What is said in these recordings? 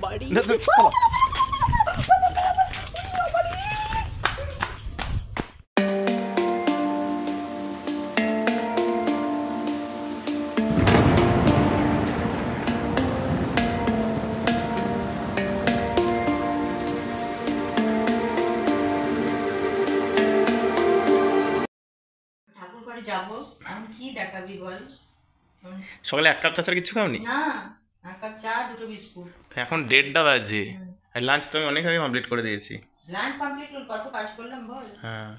বাড়ি যাবো আমি কি দেখাবি বল সকালে 1 কাপ চা ছাড়া কিছু খাওনি না 1 কাপ চা 2টো বিস্কুট এখন 1:30টা বাজে আর লাঞ্চ তো আমি অনেক আগে কমপ্লিট করে দিয়েছি লাঞ্চ কমপ্লিট করে কত কাজ করলাম বল হ্যাঁ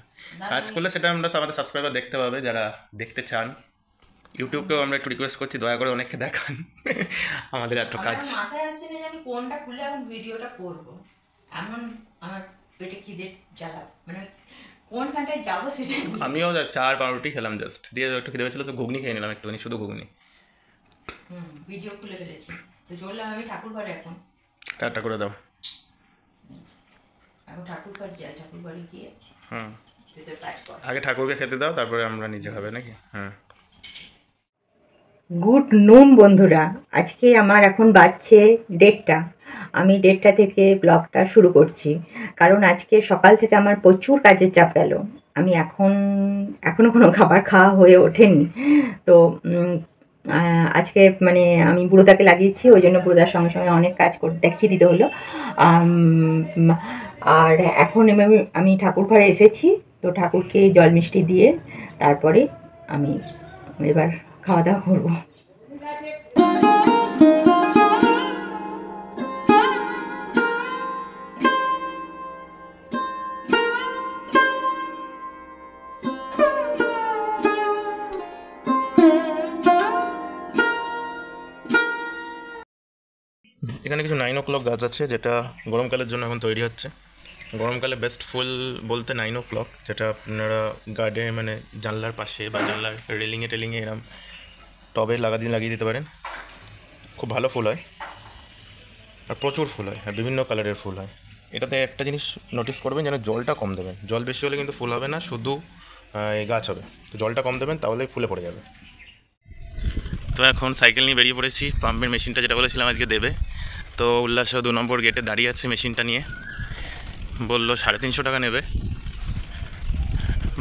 কাজ করলে সেটা আমরা আমাদের সাবস্ক্রাইবার দেখতে পাবে যারা দেখতে চান ইউটিউবকেও আমরা একটু রিকোয়েস্ট করছি দয়া করে অনেককে দেখান আমাদের এত কাজ মাথায় আসছে না যে আমি কোনটা খুলে এখন ভিডিওটা করব এমন আমার পেটে খিদে জ্বালা মানে কোনখানটায় যাবো সেটা আমিও চা আর পাউরুটি খেলাম জাস্ট দিয়ে একটু খিদে পেয়েছিল তো ঘুগনি খেয়ে নিলাম একটুখানি শুধু ঘুগনি ভিডিও খুলে ফেলেছি তো চললাম আমি ঠাকুর ঘরে এখন টাটা করে দাও এখন ঠাকুর ঘর যাই ঠাকুর ঘরে গিয়ে আগে ঠাকুরকে খেতে দাও তারপরে আমরা নিজে খাবে নাকি গুড নুন বন্ধুরা, আজকে আমার এখন বাজছে 1:30টা। আমি 1:30টা থেকে ব্লগটা শুরু করছি, কারণ আজকে সকাল থেকে আমার প্রচুর কাজের চাপ গেল। আমি এখনও কোনো খাবার খাওয়া হয়ে ওঠেনি। তো আজকে মানে আমি বুড়োদাকে লাগিয়েছি, ওই জন্য বুড়োদার সঙ্গে সঙ্গে অনেক কাজ দেখিয়ে দিতে হলো। আর এখন আমি ঠাকুর ঘরে এসেছি, তো ঠাকুরকে জল মিষ্টি দিয়ে তারপরে আমি এবার খাওয়া দাওয়া করবো। এখানে কিছু 9 o'clock গাছ আছে যেটা গরমকালের জন্য এখন তৈরি হচ্ছে। গরমকালে বেস্ট ফুল বলতে 9 o'clock, যেটা আপনারা গার্ডে মানে জানলার পাশে বা জানলার রেলিংয়ে এরম টবে লাগিয়ে দিতে পারেন। খুব ভালো ফুল হয় আর প্রচুর ফুল হয় আর বিভিন্ন কালারের ফুল হয়। এটাতে একটা জিনিস নোটিস করবেন যেন জলটা কম দেবেন, জল বেশি হলে কিন্তু ফুল হবে না, শুধু গাছ হবে। তো জলটা কম দেবেন তাহলেই ফুলে পড়ে যাবে। তো এখন সাইকেল নিয়ে বেরিয়ে পড়েছি, পাম্পের মেশিনটা যেটা বলেছিলাম আজকে দেবে। তো উল্লাস 2 নম্বর গেটে দাঁড়িয়ে আছে মেশিনটা নিয়ে, বললো 350 টাকা নেবে।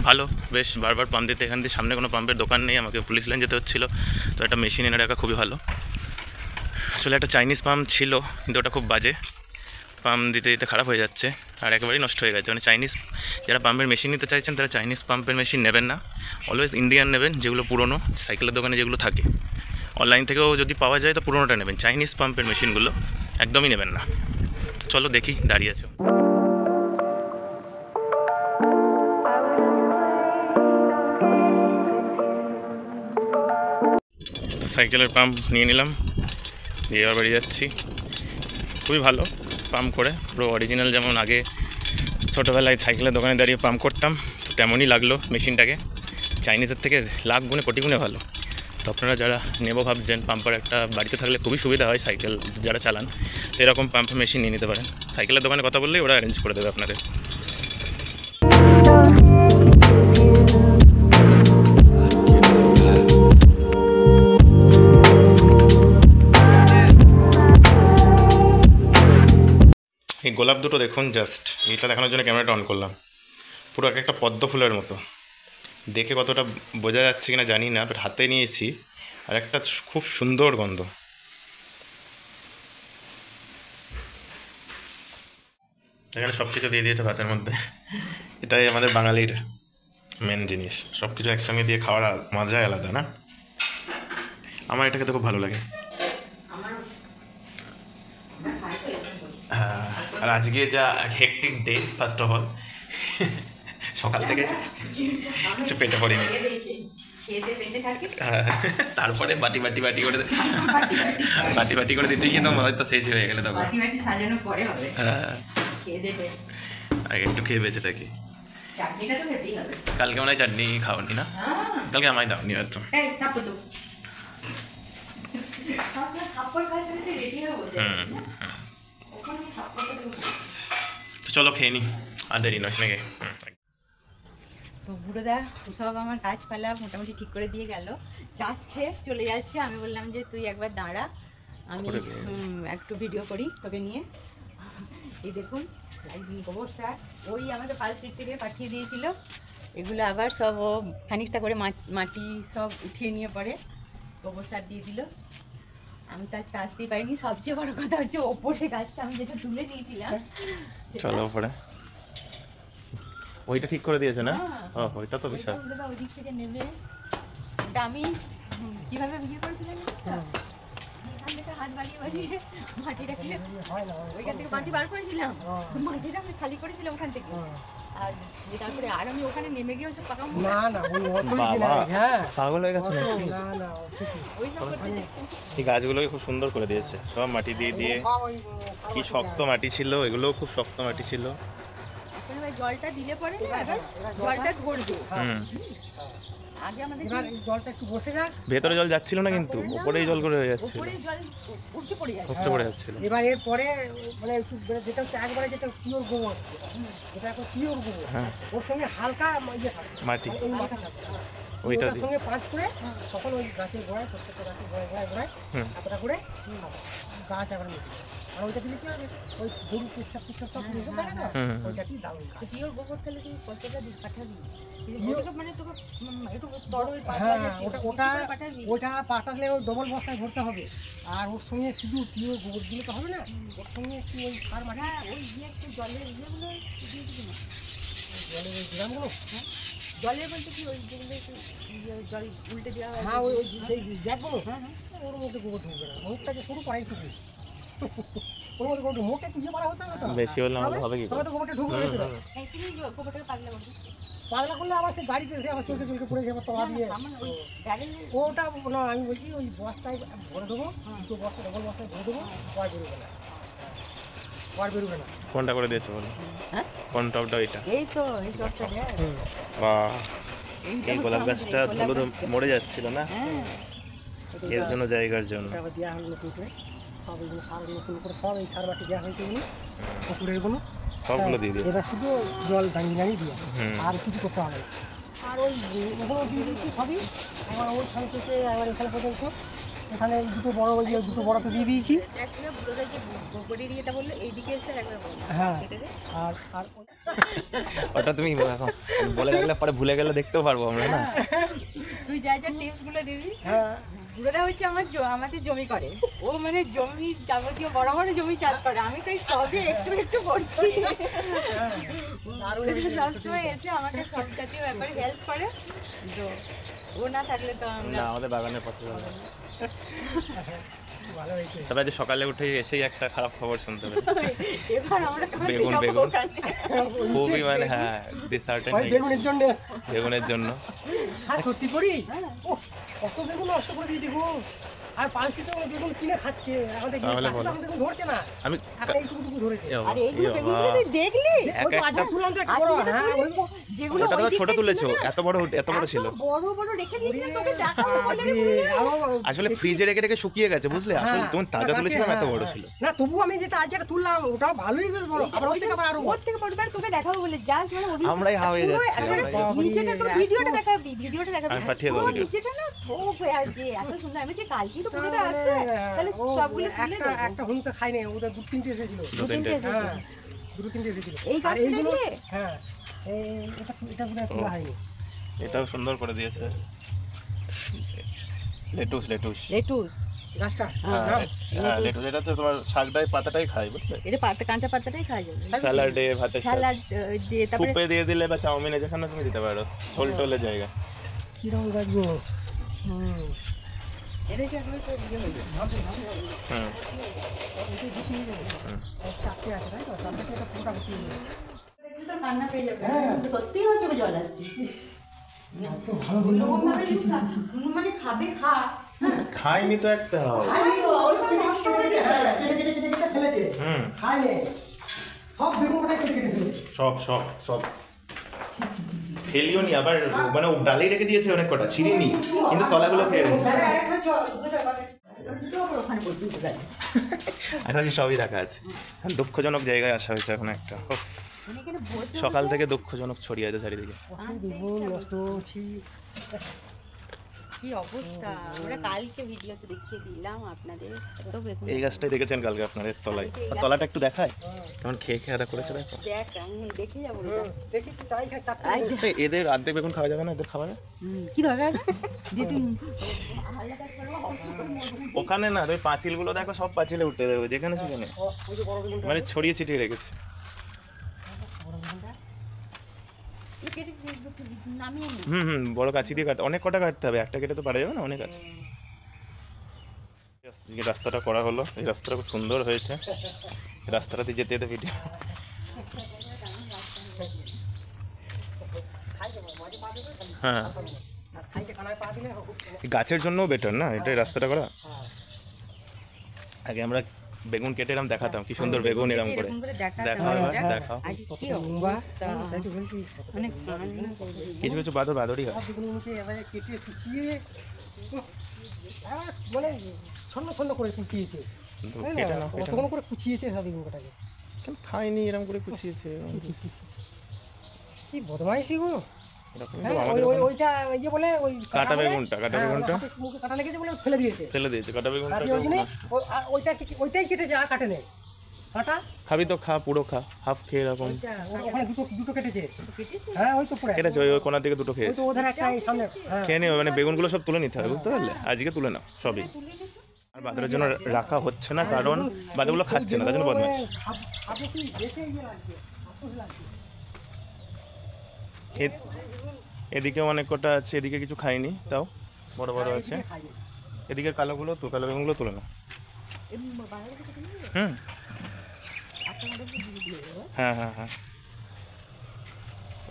ভালো, বেশ বারবার পাম্প দিতে এখান দিয়ে সামনে কোনো পাম্পের দোকান নেই, আমাকে পুলিশ লাইন যেতে হচ্ছিলো। তো একটা মেশিন এনে রাখা খুবই ভালো। আসলে একটা চাইনিজ পাম্প ছিল কিন্তু ওটা খুব বাজে, পাম্প দিতে দিতে খারাপ হয়ে যাচ্ছে আর একেবারেই নষ্ট হয়ে গেছে। মানে চাইনিজ যারা পাম্পের মেশিন নিতে চাইছেন তারা চাইনিজ পাম্পের মেশিন নেবেন না, অলওয়েজ ইন্ডিয়ান নেবেন, যেগুলো পুরনো সাইকেলের দোকানে যেগুলো থাকে। অনলাইন থেকেও যদি পাওয়া যায় তো পুরোনোটা নেবেন, চাইনিজ পাম্পের মেশিনগুলো একদমই নেবেন না। চলো দেখি, দাঁড়িয়ে আছো। সাইকেলের পাম্প নিয়ে নিলাম, দিয়ে এবার বাড়ি যাচ্ছি। খুবই ভালো পাম্প করে, পুরো অরিজিনাল, যেমন আগে ছোটোবেলায় সাইকেলের দোকানে দাঁড়িয়ে পাম্প করতাম তেমনই লাগলো মেশিনটাকে। চাইনিজের থেকে লাখ গুণে কোটি গুণে ভালো। তো আপনারা যারা নেবো ভাবছেন, পাম্পার একটা বাড়িতে থাকলে খুবই সুবিধা হয় সাইকেল যারা চালান, তো এরকম পাম্প মেশিন নিয়ে নিতে পারেন। সাইকেলের দোকানে কথা বললেই ওরা অ্যারেঞ্জ করে দেবে আপনাদের। এই গোলাপ দুটো দেখুন, জাস্ট এটা দেখানোর জন্য ক্যামেরাটা অন করলাম। পুরো একটা পদ্ম ফুলের মতো দেখে, কতটা বোঝা যাচ্ছে কিনা জানি না, বাট হাতে নিয়েছি আর একটা খুব সুন্দর গন্ধ। এখানে সব কিছু দিয়ে দিয়েছে ভাতের মধ্যে, এটাই আমাদের বাঙালির মেন জিনিস। সব কিছু একসঙ্গে দিয়ে খাওয়ার মজাই আলাদা না? আমার এটা খেতে খুব ভালো লাগে। হ্যাঁ, আর আজকে যা hectic day, first of all সকাল থেকে কিছু পেটে পড়েনি, তারপরে বাটি করে দিতে গিয়ে তো হয়তো শেষ হয়ে গেলে তখন আগে একটু খেয়ে বেঁচে থাকি। কালকে মনে হয় চাটনি খাওনি না? কালকে আমায় দাওনি হয়তো। তো চলো খেয়ে নি, আর দেরি নয় নাকি? তো বুড়োদা সব আমার গাছপালা মোটামুটি ঠিক করে দিয়ে গেল, চলে যাচ্ছে। আমি বললাম যে তুই একবার দাঁড়া, আমি একটু ভিডিও করি তোকে নিয়ে। এই দেখুন গোবর সার ওই আমাদের পাল স্ট্রিট থেকে পাঠিয়ে দিয়েছিল। এগুলো আবার সব ও খানিকটা করে মাটি সব উঠিয়ে নিয়ে পরে গোবর সার দিয়ে দিল। আমি তো আজকে আসতেই পারিনি। সবচেয়ে বড় কথা হচ্ছে ওপরে গাছটা আমি যেটা তুলে নিয়েছিলাম চলো ওপরে। ওইটা ঠিক করে দিয়েছে না? ও ওইটা তো বিশাল। ওই দিক থেকে নেবে। ওটা আমি কীভাবে ভিডিও করেছিলাম এখান থেকে হাত বাড়িয়ে বাড়িয়ে মাটিটাকে ওইখান থেকে মাটি বার করেছিলাম। মাটিটা আমি খালি করেছিলাম ওখান থেকে। আর তারপরে আর আমি ওখানে নেমে গিয়ে ওসব পাকা পাগল হয়ে গেছে ওই সব করতে এই গাছগুলোকে খুব সুন্দর করে দিয়েছে, সব মাটি দিয়ে দিয়ে। কি শক্ত মাটি ছিল, এগুলোও খুব শক্ত মাটি ছিল। আসলে ভাই জলটা দিলে পরে না এবার জলটা ধরবে। আগে আমাদের জলটা একটু বসে যাক। ভেতরে জল যাচ্ছিল না কিন্তু ওপরেই জল করে হয়ে যাচ্ছিল, উপরে জল উপচে পড়ে যায়। উপচে পড়ে যাচ্ছিল। এবার এরপরে মানে যেটা হচ্ছে একবারে যেটা পিওর গোবর, এটা এখন পিওর গোবর, ওর সঙ্গে হালকা ইয়ে থাকবে মাটি এই মাটি থাকবে। ওইটার ওটার সঙ্গে পাঁচ করে তখন ওই গাছের গোড়ায় প্রত্যেকটা গাছের গোড়ায় গোড়ায় গোড়ায় এতটা করে গাছ আবার মিশে যাবে। আর ওইটা দিলে কি হবে, ওই গরু পেচ্ছাপ পেচ্ছাপ সব মিশে থাকে না, ওইটাকেই দারুণ গাছ। পিওর গোবর তাহলে তুই কতটা দিস পাঠাবি? মানে তোকে একটু তরল হ্যাঁ ওটা ওটা পাঠালে ওই ডবল বস্তায় ভরতে হবে। আর ওর সঙ্গে শুধু পিওর গোবর দিলে তো হবে না, ওর সঙ্গে একটু ওই সার মাটি, ওই ইয়ে একটু জলের ইয়েগুলো দিয়ে দিবি না? জলের ওই গ্রামগুলো, জলের বলতে কি ওই যেগুলো একটু জল উল্টে দেওয়া হয়? হ্যাঁ ওই ওই সেই জ্যাকগুলো, ওর মধ্যে গোবর ঢুকবে না, মুখটাকে শুরু করা একটুকু ওর মধ্যে গোবর মুখটা একটু ইয়ে করা হতে হবে তো, বেশি হলে আমাদের হবে কি? তবে তো গোবরটা ঢুকবে না। তুমি গোবরটাকে পাতলা করবি। পাতলা করলে আবার সেই গাড়িতে এসে আবার চলতে চলতে পড়ে যাবে তলা দিয়ে। সামান্য ওই ব্যারেল ওটা না আমি বলছি ওই বস্তায় ভরে দেবো, দুটো বস্তা ডবল বস্তায় ভরে দেবো, আর বেরোবে না, আর বেরোবে না। কোনটা করে দিয়েছে বলো? হ্যাঁ কোন টপটা ওইটা? এই তো এই চটটা রে। বাহ, এই গোলাপ গাছটা ধুলো মরে যাচ্ছিল না, এর জন্য জায়গার জন্য। আবার দেওয়া হলো নতুন করে সব এইগুলো সার নতুন করে সব এই সার মাটি দেওয়া হয়েছে এগুলো পুকুরের গুলো সবগুলো দিয়ে দিয়েছে। এবার শুধু জল দাঁড়িয়ে দাঁড়িয়ে দিয়ে আর কিছু করতে হবে না। আর ওই ওগুলো দিয়ে দিচ্ছি সবই। আমার ওইখান থেকে এবার এখানে পর্যন্ত এখানে দুটো বড় ওই যে দুটো বড় তো দিয়ে দিয়েছি। একসাথে পুরোটা যে গোবরের ইয়েটা বললো এইদিকে এসে একবার বললো হ্যাঁ কেটে দে। আর আর ওটা তুমি এখন বলে রাখলে পরে ভুলে গেলে দেখতেও পারবো আমরা না। তুই যা যা টিপসগুলো দিবি। হ্যাঁ পুরোটা হচ্ছে আমাদের জমি করে, ও মানে জমি যাবতীয় বড় বড় জমি চাষ করে। আমি তো এই সবই একটু একটু করছি। সবসময় এসে আমাকে সব জাতীয় ব্যাপারে হেল্প করে, তো ও না থাকলে তো আমরা না আমাদের বাগানের পথে যাবে। ভালো হয়েছে। তবে আজ সকালে উঠে এসেই একটা খারাপ খবর শুনতে পেলাম। এবার আমরা বেগুন বেগুন খুবই মানে হ্যাঁ ডিসার্টেন ওই বেগুনের জন্য, বেগুনের জন্য। হ্যাঁ সত্যি করি ও কত বেগুন নষ্ট করে দিয়েছি গো। আর পালছি তো বেগুন কিনে খাচ্ছে, আমাদের তাহলে গাছে তো বলো। বেগুন ধরছে না, আমি এখন এইটুকু ধরেছে। আরে এইগুলো বেগুনগুলো তুই দেখলি? ওই তো আজকে তুললাম তো একটা বড়, হ্যাঁ ওই যেগুলো ওটা তো ওই দিক ছোট থেকে তুলেছো, ছিল না, এত বড় ছিল। বড় বড় রেখে দিয়েছিলাম তোকে দেখাবো বলে রে। আসলে ফ্রিজে রেখে রেখে শুকিয়ে গেছে বুঝলে, আসলে তুমি তাজা তুলেছিলাম এত বড় ছিল। না তবু আমি যেটা আজ যেটা তুললাম ওটা ভালোই বেশ বড়, আবার ওই থেকে আবার আরো ওর থেকে পরিবার তোকে দেখাবো বলে জাস্ট মানে অভিষেক আমরাই হাওয়া হয়ে পুরো যাচ্ছি, একেবারে আমরাই। নিচেটা তোর ভিডিওটা দেখাবি আমি পাঠিয়ে দেবো পুরো ভিডিও। নিচেটা না থোক হয়ে আছে এত সুন্দর। আমি যে কালকেই তো পুরোটা আসবে তাহলে ও সবগুলো তুলে একটা দেবো। একটা হুম তো খাই নাই, ওটা দু তিনটে এসেছিল। দু তিনটে হ্যাঁ দুটো তিনটে এসেছিল। এই আর গাছটা এইগুলো দেখলে? হ্যাঁ এটা এটা পুরো তোলা হয়নি। এটাও সুন্দর করে দিয়েছে। লেটুস লেটুস লেটুস গাছটা হ্যাঁ লেটুস, এটা তো তোমার শাকটাই পাতাটাই খাই বুঝলে, এটা পাতা কাঁচা পাতাটাই খাওয়া যাবে। স্যালাডে ভাতের সাথে স্যালাড দিয়ে তারপরে সুপে দিয়ে দিলে বা চাউমিনে যেখানে তুমি দিতে পারো, ছোল টোলে জায়গা। কিরকম গাছগুলো হুম এটা কি একবার তো ইয়ে হয়ে যাবে। হুম চারটে আছে তাই তো, চারটে এটা পুরোটা ভর্তি হয়ে যাবে। তো কান্না পেয়ে যাবে। সত্যি আমার চোখে জল আসছে। এত ভালো বললো এরকমভাবে যদি মানে খাবে খা। খাইনি তো একটা নষ্ট করে দিয়েছে, কেটে কেটে কেটে কেটে ফেলেছে, খায়নি সব বেগুনটা কেটে কেটে ফেলেছে। সব সব সব ফেলিও নি, আবার মানে ও ডালেই রেখে দিয়েছে অনেক কটা, ছিঁড়িনি কিন্তু তলাগুলো খেয়ে নিয়েছে। ওখানে বলতে গেলে এখন সবই রাখা আছে। দুঃখজনক জায়গায় আসা হয়েছে এখন একটা। উফ, মানে এখানে বসে সকাল থেকে দুঃখজনক ছড়িয়ে আছে চারিদিকে। বেগুন নষ্ট ছি কি অবস্থা, আমরা কালকে ভিডিওতে দেখিয়ে দিলাম আপনাদের। এত বেগুন এই গাছটাই দেখেছেন কালকে আপনাদের তলায়, আর তলাটা একটু দেখায় কেমন খেয়ে খেয়ে আদা করেছে দেখো। দেখ, আমি দেখে যাবো না। দেখেছি চাই খাই চারটে এই এদের অর্ধেক বেগুন খাওয়া যাবে না, এদের খাবার কি দরকার দিয়ে তুই ওখানে না, ওই পাঁচিলগুলো দেখো, সব পাঁচিলে উঠে দেবে যেখানে সেখানে, ওই যে বড় বেগুনটা মানে ছড়িয়ে ছিটিয়ে রেখেছে। নামিয়ে নি। বড় কাছি দিয়ে কাটতে, অনেক কটা কাটতে হবে, একটা কেটে তো পারা যাবে না, অনেক আছে। এই রাস্তাটা করা হলো, এই রাস্তাটা খুব সুন্দর হয়েছে, এই রাস্তাটাতে যেতে যেতে ভিডিও। হ্যাঁ, আর সাইডে কানায় পা দিলে এই গাছের জন্যও বেটার না এটাই রাস্তাটা করা। আগে আমরা বেগুন কেটে এরম দেখাতাম, কি সুন্দর বেগুন এরম করে। এরকম করে দেখাতাম দেখাও এবার, এটা। দেখাও। আজ কি অবস্থা, তাই তো বলছি অনেক কান্না করে। কিছু কিছু বাদরই হয়। বেগুনগুলোকে এবারে কেটে কুচিয়ে মানে ছন্ন ছন্ন করে কুচিয়েছে, কিন্তু তাই কেটে না? নাও, কেটে অতক্ষণ নাও। করে কুচিয়েছে সব বেগুনটাকে। কেন খাইনি এরম করে কুচিয়েছে কি বদমাইশি গো। এরকম তো হ্যাঁ, আমাদের ওই ওখানে ওইটা ওই যে বলে ওই কাটা বলে- বেগুনটা, কাটা হ্যাঁ, বেগুনটা হাতে মুখে কাটা লেগেছে বলে ফেলে দিয়েছে। ফেলে দিয়েছে, কাটা বেগুনটা আর তো ওই জন্যে ওইটাই কেটে যা কাটে নেই কাটা খাবি তো খা, পুরো খা, হাফ খেয়ে এরকম ওখানে দুটো দুটো কেটেছে। হ্যাঁ ওই তো পুরো কেটেছে, ওই কোনার দিকে দুটো ওই খেয়েছে। তো ওধারে একটা এই সামনে। হ্যাঁ খেয়ে নিও, মানে বেগুনগুলো সব তুলে নিতে হবে, বুঝতে পারলে? আজকে তুলে নাও সবই। আর বাদরের জন্য রাখা হচ্ছে না, কারণ বাদরগুলো খাচ্ছে না, তার জন্য বদমাইশ। আপনি কি দেখে ইয়ে লাগছে, আফসোস লাগছে। এদিকেও অনেক কটা আছে, এদিকে কিছু খাইনি, তাও বড় বড় আছে। খাইনি। এদিকের কালোগুলো তো, কালো বেগুনগুলো তুলে নাও। হুম, হ্যাঁ হ্যাঁ হ্যাঁ,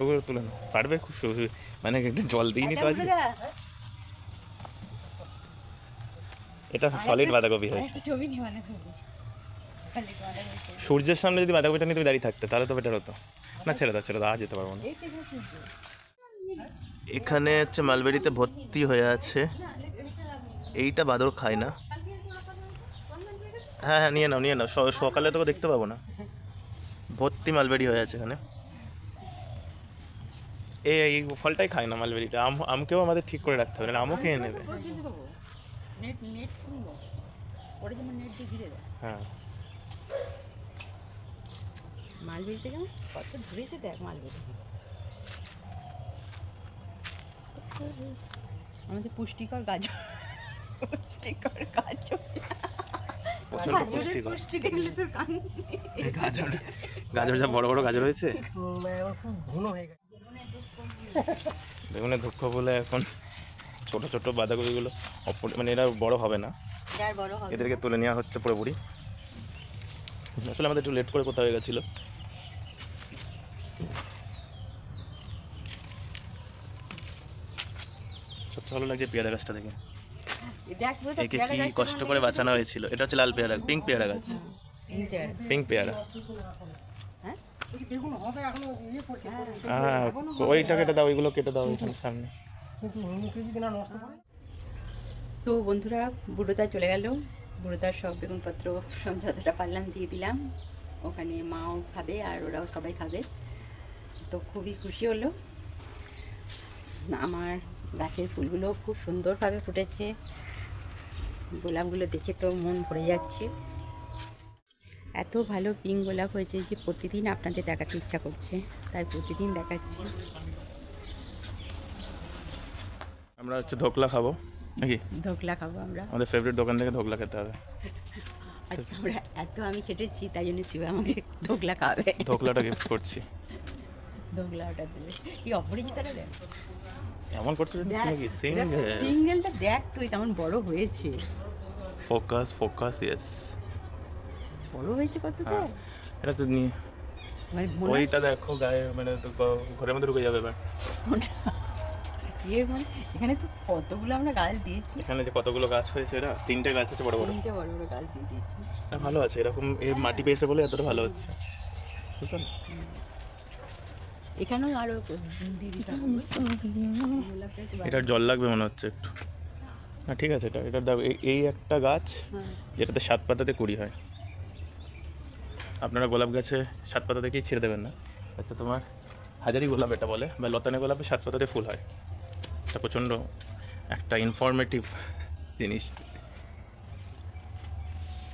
ওগুলো তুলে নাও, কাটবে খুব মানে একটু জল দিইনি তো আজকে। এটা সলিড বাঁধাকপি হয়েছে। ছবি নিয়ে মানে সূর্যের সামনে যদি বাঁধাকপিটা নিয়ে তুমি দাঁড়িয়ে থাকতে তাহলে তো বেটার হতো। না ছেড়ে দাও, ছেড়ে দাও, আর যেতে পারবো না। এখানে হচ্ছে মালবেরিতে ভর্তি হয়ে আছে, এইটা বাদর খায় না। হ্যাঁ হ্যাঁ, নিয়ে নাও নিয়ে নাও, সকালে তোকে দেখতে পাবো না। ভর্তি মালবেরি হয়ে আছে এখানে। এই ফলটাই খায় না মালবেরিটা। আমকেও আমাদের ঠিক করে রাখতে হবে, না আমও খেয়ে নেবে। নেট নেট খুলবো, ওটা যেমন নেট দিয়ে ঘিরে দেয়। হ্যাঁ, মালবেরিটা কেমন কত ধরেছে দেখ মালবেরি। আমাদের পুষ্টিকর গাজর, পুষ্টিকর গাজর, প্রচণ্ড গাজরের পুষ্টিকর। পুষ্টি দেখলে তোর কান গাজর, গাজর যা বড় বড় গাজর হয়েছে, এখন খুব ঘন হয়ে গেছে। বেগুনের দুঃখ বলে এখন ছোট ছোট বাঁধাকপিগুলো মানে এরা বড় হবে না, যার বড় হবে। এদেরকে তুলে নেওয়া হচ্ছে পুরোপুরি। আসলে আমাদের একটু লেট করে কোথাও হয়ে গেছিলো। সবচেয়ে ভালো লাগছে পেয়ারা গাছটা দেখে, দেখ পুরো তো একে পেয়ারা কি গাছটা কষ্ট করে বাঁচানো হয়েছিল। এটা হচ্ছে লাল পেয়ারা, পিঙ্ক পেয়ারা গাছ, এই পেয়ারা। পিঙ্ক পেয়ারা। হ্যাঁ ওই যে বেগুন হবে এখনো ইয়ে করছে, হ্যাঁ, ওইটা কেটে দাও, ওইগুলো কেটে দাও ওইখানে সামনে। কিন্তু মুখে যদি না নষ্ট করে। তো বন্ধুরা, বুড়োদা চলে গেল। বুড়োদার সব বেগুনপত্র সব যতটা পারলাম দিয়ে দিলাম। ওখানে মাও খাবে আর ওরাও সবাই খাবে। তো খুবই খুশি হলো। আমার গাছের ফুলগুলো খুব সুন্দরভাবে ফুটেছে। গোলাপগুলো দেখে তো মন ভরে যাচ্ছে। এত ভালো পিঙ্ক গোলাপ হয়েছে যে প্রতিদিন আপনাদের দেখাতে ইচ্ছা করছে, তাই প্রতিদিন দেখাচ্ছি। আমরা হচ্ছে ধোকলা খাবো নাকি? ধোকলা খাবো আমরা। আমাদের ফেভারিট দোকান থেকে ধোকলা খেতে হবে। আজকে আমরা এত আমি খেটেছি, তাই জন্য শিবা আমাকে ধোকলা খাবে। ধোকলাটা গিফট করছি। ধোকলা ওটা দেবে। কি অপরিচিতাটা দেখ, এমন করছে যে নাকি সিঙ্গেল। সিঙ্গেলটা দেখ তুই কেমন বড় হয়েছে। ফোকাস ফোকাস, ইয়েস, বড় হয়েছে কত তো। হ্যাঁ এটা তো নিয়ে মানে মনে হয় ওইটা দেখো গায়ে, মানে তো ঘরের মধ্যে ঢুকে যাবে এবার। ইয়ে মানে এখানে তো কতগুলো আমরা গাছ দিয়েছি। এখানে যে কতগুলো গাছ হয়েছে, এরা 3টে গাছ আছে বড় বড়। 3টে বড় বড় গাছ দিয়ে দিয়েছি। এটা ভালো আছে, এরকম এই মাটি পেয়েছে বলে এতটা ভালো হচ্ছে, বুঝছো না? এখানেও আরো দিয়ে দিতে হবে। গোলাপটা একটু এটার জল লাগবে মনে হচ্ছে একটু। না ঠিক আছে, এটা দাও। এই একটা গাছ হ্যাঁ। যেটাতে 7 পাতাতে কুড়ি হয়। আপনারা গোলাপ গাছে 7 পাতা থেকেই ছেড়ে দেবেন না। আচ্ছা, তোমার হাজারি গোলাপ এটা বলে, বা লতানে গোলাপে 7 পাতাতে ফুল হয়। এটা প্রচণ্ড একটা ইনফরমেটিভ জিনিস।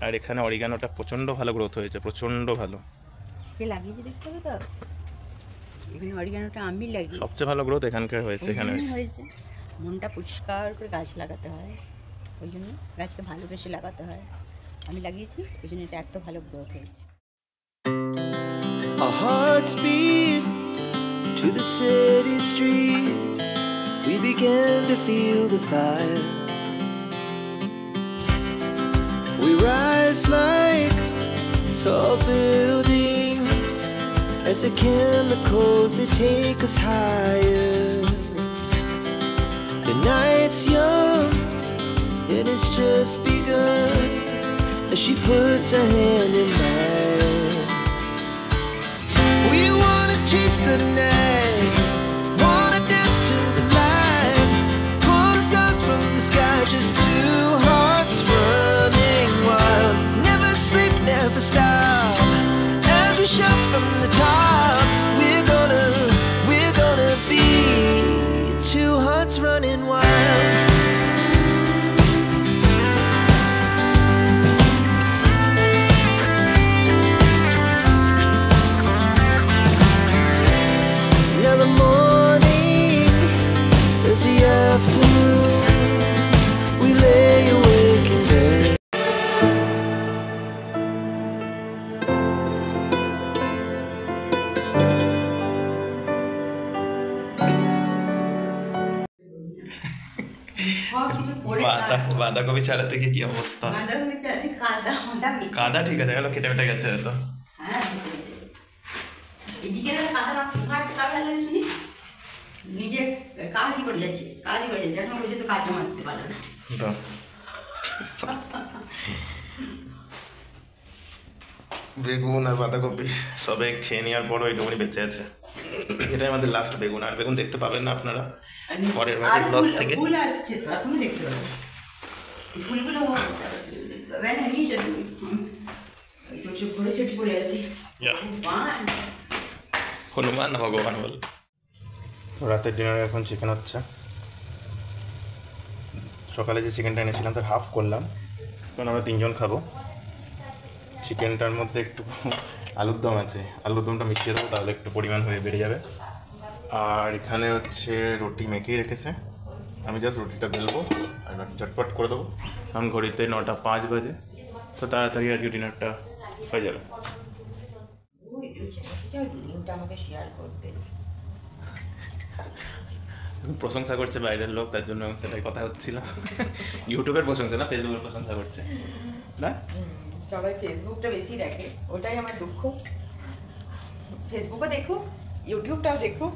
আর এখানে অরিগানোটা প্রচণ্ড ভালো গ্রোথ হয়েছে, প্রচণ্ড ভালো। কে লাগিয়েছে দেখতে হবে তো, এখানে অরিগানোটা আমি লাগিয়ে সবচেয়ে ভালো গ্রোথ এখানকার হয়েছে, এখানে হয়েছে। হয়েছে। মনটা পরিষ্কার করে গাছ লাগাতে হয়, ওই জন্য গাছকে ভালোবেসে লাগাতে হয়। আমি লাগিয়েছি, ওই জন্য এটা এত ভালো গ্রোথ হয়েছে। Our hearts beat to the city streets. We began to feel the fire. We rise like tall buildings as the chemicals they take us higher. The night's young and it's just begun as she puts her hand in mine. We wanna chase the night, wanna dance to the light, pull stars from the sky, just two hearts running wild. Never sleep, never stop, as we shout from the top. We're gonna be two hearts running wild. Now the morning is the afternoon. We lay awake in bed. বাঁধাকপি ছাড়াতে গিয়ে কি অবস্থা? কাদা ঠিক আছে, গেল কেটে বেটে গেছে তো। নিজে কাজই করে যাচ্ছে এখন পর্যন্ত কাজ জমা দিতে পারলো না। বেগুন আর বাঁধাকপি সবে খেয়ে নেওয়ার পরও এইটুকুনি বেঁচে আছে। এটাই আমাদের লাস্ট বেগুন, আর বেগুন দেখতে পাবেন না আপনারা পরের বারের ব্লগ থেকে। ফুল আসছে তো এখনো দেখতে পাবেন, ফুলগুলো নিচে ঘুরে ছুটি করে আসি। হনুমান না ভগবান বল। তো রাতের ডিনারে এখন চিকেন হচ্ছে। সকালে যে চিকেনটা এনেছিলাম তার হাফ করলাম, কারণ আমরা 3 জন খাবো। চিকেনটার মধ্যে একটু আলুর দম আছে, আলুর দমটা মিশিয়ে দেবো, তাহলে একটু পরিমাণ হয়ে বেড়ে যাবে। আর এখানে হচ্ছে রুটি মেখেই রেখেছে, আমি জাস্ট রুটিটা বেলবো আর চটপট করে দেবো, কারণ ঘড়িতে 9:05 বাজে, তো তাড়াতাড়ি আজকে ডিনারটা হয়ে যাবে। লিঙ্কটা আমাকে শেয়ার করতে। প্রশংসা করছে বাইরের লোক, তার জন্য সেটাই কথা হচ্ছিল। ইউটিউবের প্রশংসা না, ফেসবুকের প্রশংসা করছে না। সবাই ফেসবুকটা বেশি দেখে, ওটাই আমার দুঃখ। ফেসবুকও দেখুক, ইউটিউবটাও দেখুক,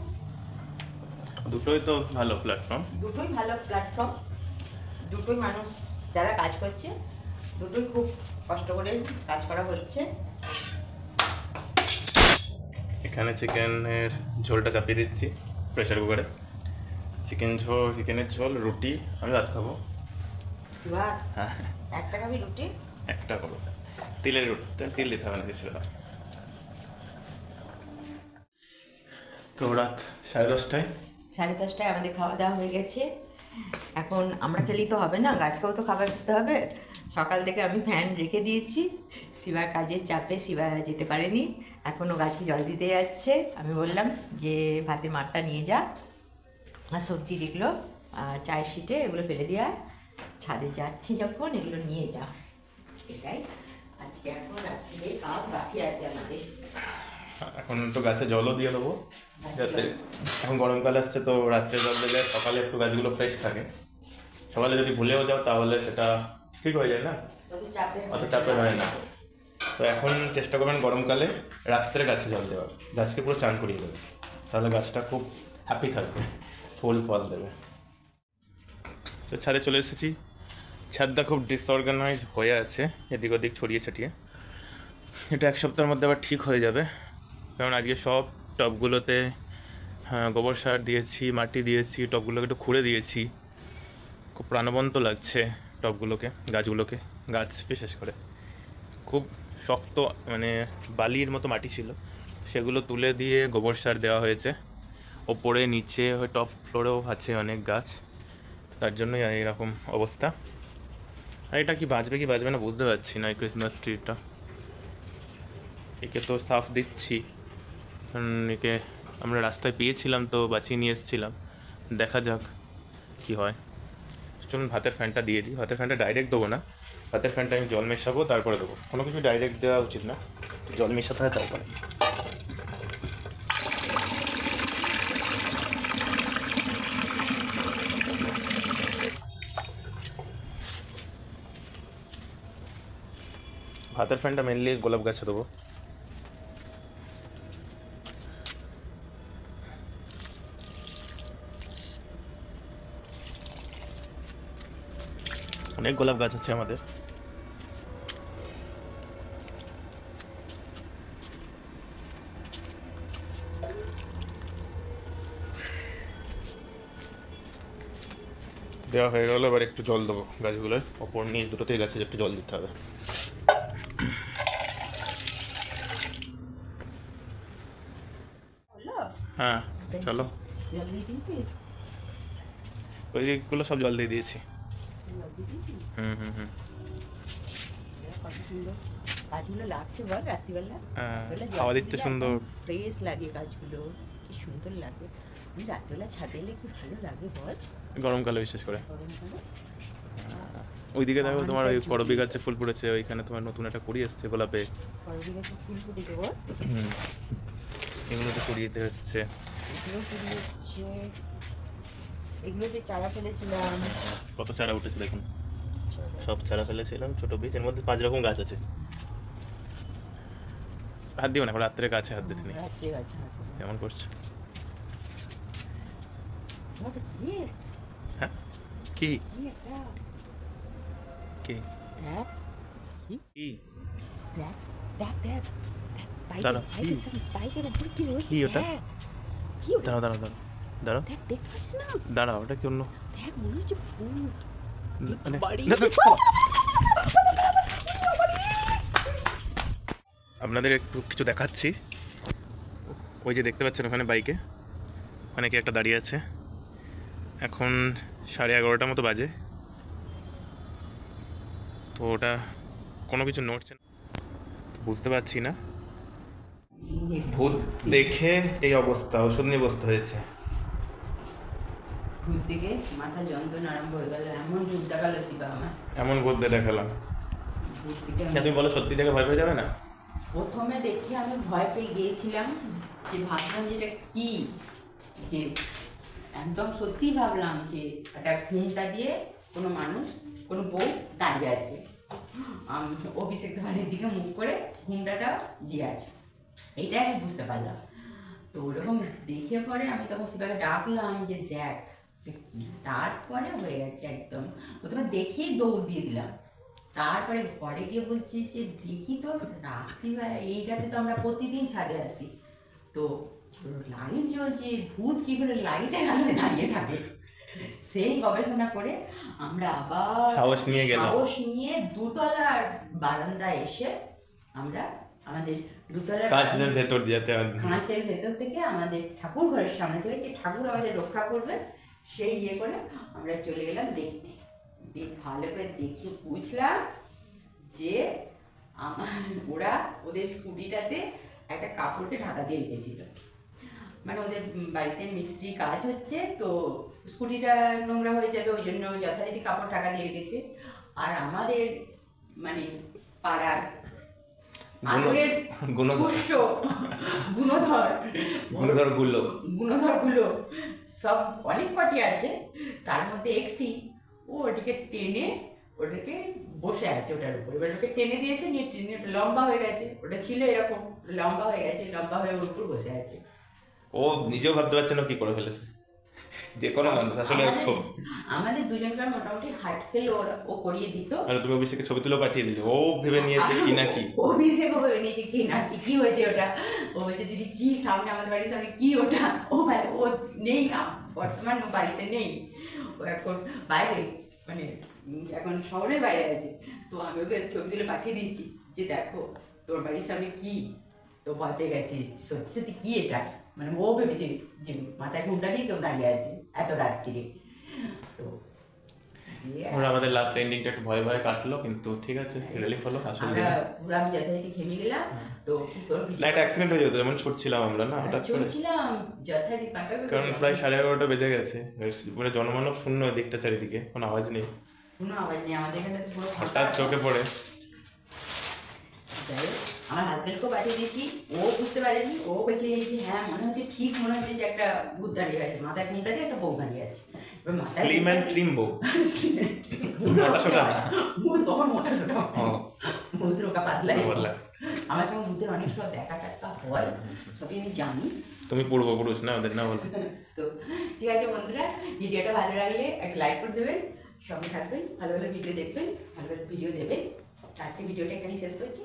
দুটোই তো ভালো প্ল্যাটফর্ম। দুটোই ভালো প্ল্যাটফর্ম, দুটোই মানুষ যারা কাজ করছে, দুটোই খুব কষ্ট করে কাজ করা হচ্ছে। এখানে চিকেনের ঝোলটা চাপিয়ে দিচ্ছি প্রেশার কুকারে। চিকেনের ঝোল, রুটি, আমি ভাত খাবো। হ্যাঁ, একটা খাবি রুটি, একটা করবো তিলের রুটি, তিল দিতে হবে না কিছু। তো রাত 10:30। 10:30 আমাদের খাওয়া দাওয়া হয়ে গেছে। এখন আমরা খেলেই তো হবে না, গাছকেও তো খাবার দিতে হবে। সকাল থেকে আমি ফ্যান রেখে দিয়েছি, শিবার কাজের চাপে শিবা যেতে পারেনি, এখনও গাছে জল দিতে যাচ্ছে। আমি বললাম যে ভাতের মাঠটা নিয়ে যা, আর সবজি এগুলো আর চায়ের শিটে এগুলো ফেলে দেওয়া, ছাদে যাচ্ছি যখন এগুলো নিয়ে যা। এটাই আজকে, এখন রাত্রে কাজ বাকি আছে আমাদের। এখন তো গাছে জলও দিয়ে দেবো, যাতে এখন গরমকাল আসছে, তো রাত্রে জল দিলে সকালে একটু গাছগুলো ফ্রেশ থাকে। সকালে যদি ভুলেও যাও তাহলে সেটা ঠিক হয়ে যায় না, অত চাপের হয় না। তো এখন চেষ্টা করবেন গরমকালে রাত্রে গাছে জল দেওয়ার, গাছকে পুরো চান করিয়ে দেবে, তাহলে গাছটা খুব হ্যাপি থাকবে, ফুল ফল দেবে। তো ছাদে চলে এসেছি। ছাদটা খুব ডিসঅর্গানাইজ হয়ে আছে, এদিক ওদিক ছড়িয়ে ছাটিয়ে। এটা 1 সপ্তাহের মধ্যে আবার ঠিক হয়ে যাবে, কারণ আজকে সব টবগুলোতে গোবর সার দিয়েছি, মাটি দিয়েছি, টবগুলোকে একটু খুঁড়ে দিয়েছি। খুব প্রাণবন্ত লাগছে টবগুলোকে, গাছগুলোকে, গাছ বিশেষ করে। খুব শক্ত মানে বালির মতো মাটি ছিল, সেগুলো তুলে দিয়ে গোবর সার দেওয়া হয়েছে। ওপরে নিচে টপ ফ্লোরেও আছে অনেক গাছ, তার জন্যই এরকম অবস্থা। আর এটা কি বাজবে না বুঝতে পারছি না, এই ক্রিসমাস ট্রিটা। একে তো সাফ দিচ্ছি, একে আমরা রাস্তায় পেয়েছিলাম তো বাঁচিয়ে নিয়ে এসেছিলাম, দেখা যাক কি হয়। চলুন ভাতের ফ্যানটা দিয়ে দিই। ভাতের ফ্যানটা ডাইরেক্ট দেবো না, ভাতের ফ্যানটা আমি জল মেশাবো তারপরে দেবো। কোনো কিছু ডাইরেক্ট দেওয়া উচিত না, জল মেশাতে হয় তারপরে। ভাতের ফ্যানটা মেনলি গোলাপ গাছে দেবো। অনেক গোলাপ গাছ আছে আমাদের। দেওয়া হয়ে গেল, এবার একটু জল দেবো গাছগুলোয়, ওপর নিচ দুটোতেই গাছে একটু জল দিতে হবে। হ্যাঁ চলো, জল দিয়ে দিয়েছিস? ওই দিকগুলো সব জল দিয়ে দিয়েছি। জল দিয়ে দিয়েছিস? হুম। কত সুন্দর গাছগুলো লাগছে বল রাত্রিবেলা। হ্যাঁ, রাত্রিবেলা জল হাওয়া দিলে দিচ্ছে সুন্দর। একদম ফ্রেশ লাগে গাছগুলো, কি সুন্দর লাগে। আমি রাত্রিবেলা ছাদে এলে কি ভালো লাগে বল, গরমকালে বিশেষ করে। গরমকালে। ওইদিকে দেখো তোমার ওই করবি গাছে ফুল পড়েছে, ওইখানে তোমার নতুন একটা কুড়ি এসছে গোলাপে। করবি গাছে ফুল ফুটেছে বল, এগুলো তো কুড়িতে এসছে। এগুলো ফুল এসছে, এগুলো যে চারা ফেলেছিলাম। কত চারা উঠেছে দেখুন, সব চারা ফেলেছিলাম ছোট বীজ। এর মধ্যে 5 রকম গাছ আছে। হাত দিও না, রাত্রে গাছে হাত দিতে নেই। রাত্রে গাছে কেমন করছে? হ্যাঁ কি কি দেখ কি দেখ দেখ দেখ দাঁড়াও, কি? বাইকের উপর কি রয়েছে? কি ওটা? দেখ, কি ওটা? দাঁড়াও দেখ দেখতে পাচ্ছিস না? দাঁড়াও, ওটা কি অন্য? দেখ মনে হচ্ছে ভূত। মানে বাড়ি। না, আপনাদের একটু কিছু দেখাচ্ছি। ওই যে দেখতে পাচ্ছেন ওখানে বাইকে অনেকে একটা দাঁড়িয়ে আছে। এখন 11:30 মতো বাজে, তো ওটা কোনো কিছু নড়ছে না, বুঝতে পারছি না। ভূত দেখে এই অবস্থা, ওষুধ নিয়ে বসতে হয়েছে। ভূত থেকে মাথা যন্ত্রণা আরম্ভ হয়ে গেল, এমন ভূত দেখালো শিবা আমার। এমন ভূত দেখালাম, ভূত থেকে তুমি বলো সত্যি থেকে ভয় পেয়ে যাবে না? প্রথমে দেখে আমি ভয় পেয়ে গিয়েছিলাম, যে ভাবলাম যেটা কি, যে একদম সত্যি ভাবলাম যে একটা ঘুমটা দিয়ে কোনো মানুষ, কোনো বউ দাঁড়িয়ে আছে, অভিষেক ধানের দিকে মুখ করে ঘুমটাটা দিয়ে আছে, এইটাই আমি বুঝতে পারলাম। তো ওরকম দেখে পরে আমি তখন শিবাকে ডাকলাম যে জ্যাক, তারপরে হয়ে গেছে একদম। প্রথমে দেখেই দৌড় দিয়ে দিলাম, তারপরে ঘরে গিয়ে বলছি যে দেখি তো রাত্রিবেলা এই গাছে তো আমরা প্রতিদিন ছাদে আসি, তো লাইট জ্বলছে, ভূত কী করে লাইটের আলোয় দাঁড়িয়ে থাকে। সেই গবেষণা করে আমরা আবার সাহস নিয়ে গেলাম। সাহস নিয়ে দোতলার বারান্দায় এসে আমরা আমাদের দোতলার কাঁচের ভেতর দিতে কাঁচের ভেতর থেকে আমাদের ঠাকুর ঘরের সামনে থেকে যে ঠাকুর আমাদের রক্ষা করবে সেই ইয়ে করে আমরা চলে গেলাম দেখতে। ভালো করে দেখে বুঝলাম যে ওরা ওদের স্কুটিটাতে একটা কাপড়কে ঢাকা দিয়ে রেখেছিল, মানে ওদের বাড়িতে মিস্ত্রি কাজ হচ্ছে, তো স্কুটিটা নোংরা হয়ে যাবে ওই জন্য যথারীতি কাপড় ঢাকা দিয়ে রেখেছে। আর আমাদের মানে পাড়ার আগুনের গুণধরগুলো সব অনেক কটি আছে, তার মধ্যে একটি ওটিকে টেনে ওটাকে বসে আছে ওটার উপর, এবার ওকে টেনে দিয়েছে, নিয়ে টেনে ওটা লম্বা হয়ে গেছে, ওটা ছিল এরকম লম্বা হয়ে গেছে, লম্বা হয়ে ওর উপর বসে আছে। ও নিজেও ভাবতে পারছে না কি করে ফেলেছে, যে কোনো মানুষ আসলে। আমাদের দুজনকার মোটামুটি হার্ট ফেল ও করিয়ে দিত। আর তুমি অভিষেককে ছবি তুলে পাঠিয়ে দিলে, ও ভেবে নিয়েছে কি না কি, অভিষেক ভেবে নিয়েছে কি না কি, কি হয়েছে ওটা, ও বলছে দিদি কি সামনে আমাদের বাড়ির সামনে কি ওটা, ও ভাই ও নেই না, বর্তমান ও বাড়িতে নেই, ও এখন বাইরে, মানে এখন শহরের বাইরে আছে। তো আমি ওকে ছবি তুলে পাঠিয়ে দিয়েছি যে দেখো তোর বাড়ির সামনে কি, তো ভয় পেয়ে গেছে সত্যি সত্যি কি এটা, মানে ও ভেবেছে যে মাথায় ঘুমটা দিয়ে কেউ দাঁড়িয়ে আছে এত রাত্রিরে। তো দিয়ে ওরা আমাদের লাস্ট এন্ডিংটা একটু ভয়ে ভয়ে কাটলো, কিন্তু ঠিক আছে, রিলিফ হলো আসল আমরা দিনে। পুরো আমি যথারীতি ঘেমে গেলাম, তো কি করবো না, একটা অ্যাক্সিডেন্ট হয়ে যেত, যেমন ছুটছিলাম আমরা না হঠাৎ করে, চলছিলাম যথারীতি কারণ প্রায় 11:30 বেজে গেছে, মানে জনমানব শূন্য দিকটা চারিদিকে, কোনো আওয়াজ নেই, কোনো আওয়াজ নেই আমাদের এখানে, তো পুরো ফাঁকা। হঠাৎ চোখে পড়ে। যাই হোক, আমার হাজব্যান্ডকেও পাঠিয়ে দিয়েছি, ও বুঝতে পারেনি, ও বলছে যে হ্যাঁ মনে হচ্ছে, ঠিক মনে হচ্ছে যে একটা ভূত দাঁড়িয়ে আছে, মাথায় ঘুমটা দিয়ে একটা বউ দাঁড়িয়ে আছে। এবার মাথায় স্লিম অ্যান্ড ট্রিম বউ, মোটা সোটা না। ভূত কখন মোটা সোটা হয়? ও। ভূত রোগা পাতলাই। পাতলা। আমার সঙ্গে ভূতের অনেক সময় দেখা টাকা হয়, সবই আমি জানি। তুমি পূর্বপুরুষ না ওদের, না বলো। তো ঠিক আছে বন্ধুরা, ভিডিওটা ভালো লাগলে একটা লাইক করে দেবেন, সঙ্গে থাকবেন, ভালো ভালো ভিডিও দেখবেন, ভালো ভালো ভিডিও দেবেন। আজকে ভিডিওটা এখানেই শেষ করছি।